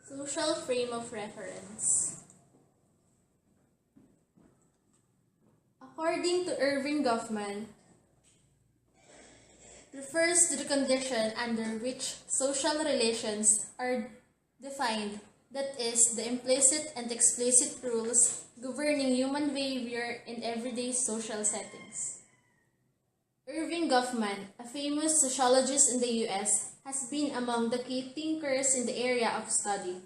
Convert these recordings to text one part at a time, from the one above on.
Social frame of reference. According to Irving Goffman, refers to the condition under which social relations are defined, that is, the implicit and explicit rules governing human behavior in everyday social settings. Irving Goffman, a famous sociologist in the US, has been among the key thinkers in the area of study.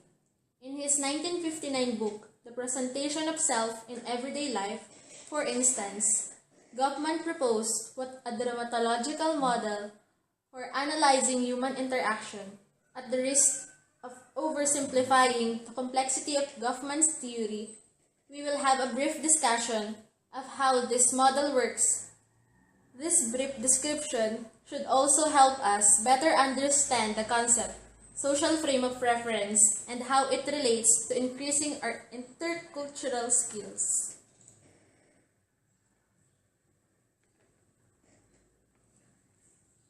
In his 1959 book, The Presentation of Self in Everyday Life, for instance, Goffman proposed what a dramatological model for analyzing human interaction. At the risk of oversimplifying the complexity of Goffman's theory, we will have a brief discussion of how this model works. This brief description should also help us better understand the concept, social frame of reference, and how it relates to increasing our intercultural skills.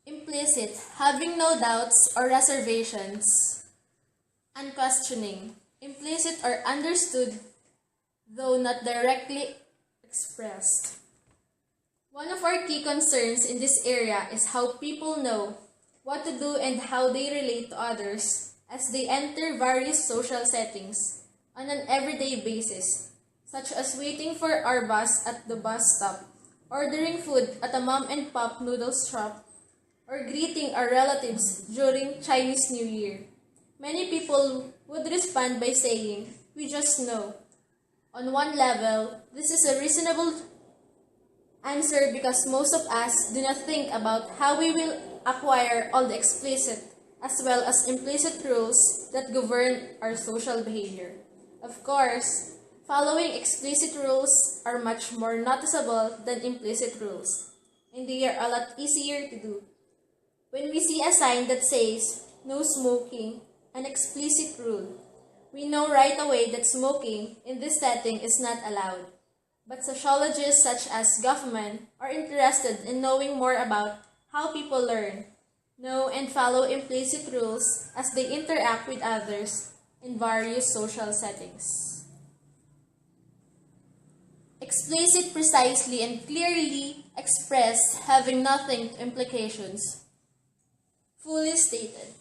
Implicit, having no doubts or reservations. Unquestioning, implicit or understood, though not directly expressed. One of our key concerns in this area is how people know what to do and how they relate to others as they enter various social settings on an everyday basis, such as waiting for our bus at the bus stop, ordering food at a mom and pop noodles shop, or greeting our relatives during Chinese New Year. Many people would respond by saying, "We just know." On one level, this is a reasonable answer because most of us do not think about how we will acquire all the explicit as well as implicit rules that govern our social behavior. Of course, following explicit rules are much more noticeable than implicit rules, and they are a lot easier to do. When we see a sign that says, "No smoking," an explicit rule, we know right away that smoking in this setting is not allowed. But sociologists such as Goffman are interested in knowing more about how people learn, know, and follow implicit rules as they interact with others in various social settings. Explicit, precisely, and clearly expressed, having nothing to implications. Fully stated.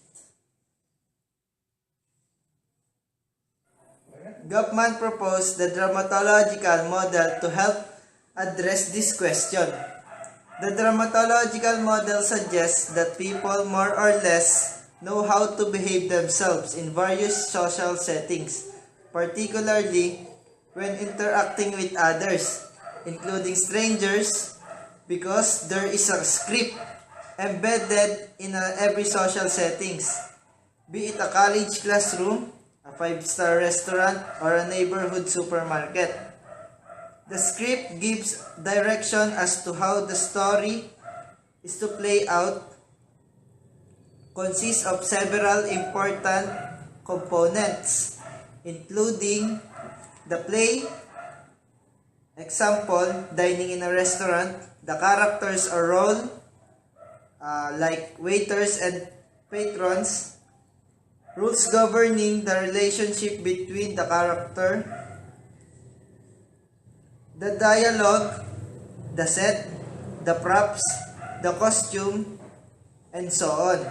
Goffman proposed the dramatological model to help address this question. The dramatological model suggests that people more or less know how to behave themselves in various social settings, particularly when interacting with others, including strangers, because there is a script embedded in every social settings, be it a college classroom, a five-star restaurant, or a neighborhood supermarket. The script gives direction as to how the story is to play out, consists of several important components, including the play, example, dining in a restaurant, the characters or role, like waiters and patrons, rules governing the relationship between the character, the dialogue, the set, the props, the costume, and so on.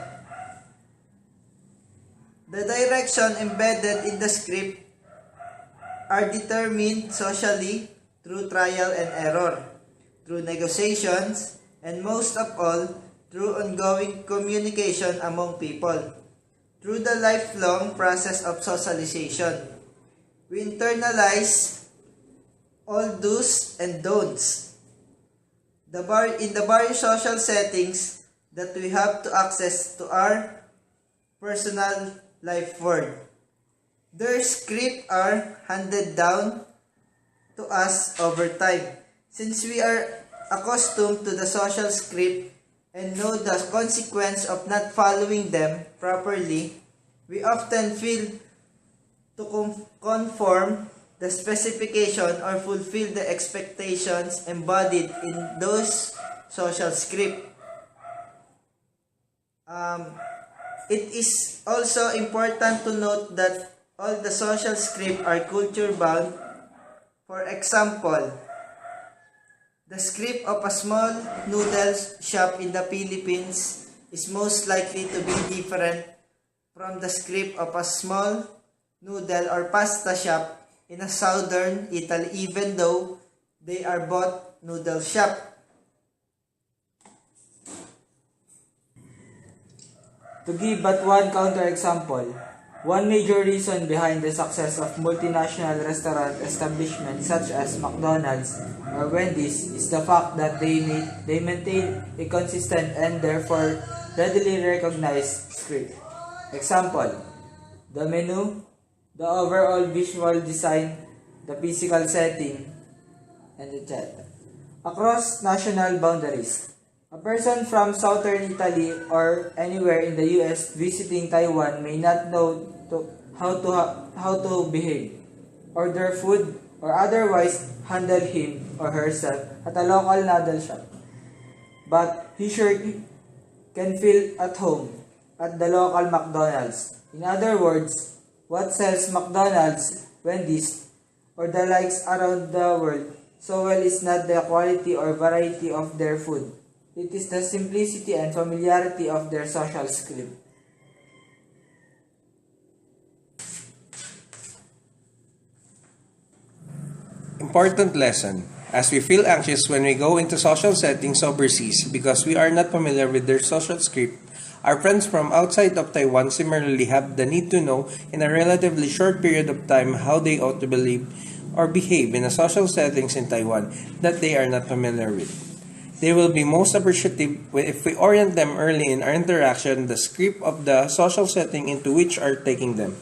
The direction embedded in the script are determined socially through trial and error, through negotiations, and most of all, through ongoing communication among people, through the lifelong process of socialization. We internalize all do's and don'ts. In the various social settings that we have to access to our personal life world. Their scripts are handed down to us over time. Since we are accustomed to the social script and know the consequence of not following them properly, we often fail to conform the specification or fulfill the expectations embodied in those social scripts. It is also important to note that all the social script are culture bound. For example, the script of a small noodle shop in the Philippines is most likely to be different from the script of a small noodle or pasta shop in a southern Italy, even though they are both noodle shop. To give but one counterexample, one major reason behind the success of multinational restaurant establishments such as McDonald's or Wendy's is the fact that they maintain a consistent and therefore readily recognized script. Example, the menu, the overall visual design, the physical setting, and etc. Across national boundaries, a person from southern Italy or anywhere in the US visiting Taiwan may not know how to behave, order food, or otherwise handle him or herself at a local noodle shop. But he sure can feel at home at the local McDonald's. In other words, what sells McDonald's, Wendy's, or the likes around the world so well is not the quality or variety of their food. It is the simplicity and familiarity of their social script. Important lesson. As we feel anxious when we go into social settings overseas because we are not familiar with their social script, our friends from outside of Taiwan similarly have the need to know in a relatively short period of time how they ought to believe or behave in a social settings in Taiwan that they are not familiar with. They will be most appreciative if we orient them early in our interaction the script of the social setting into which are taking them.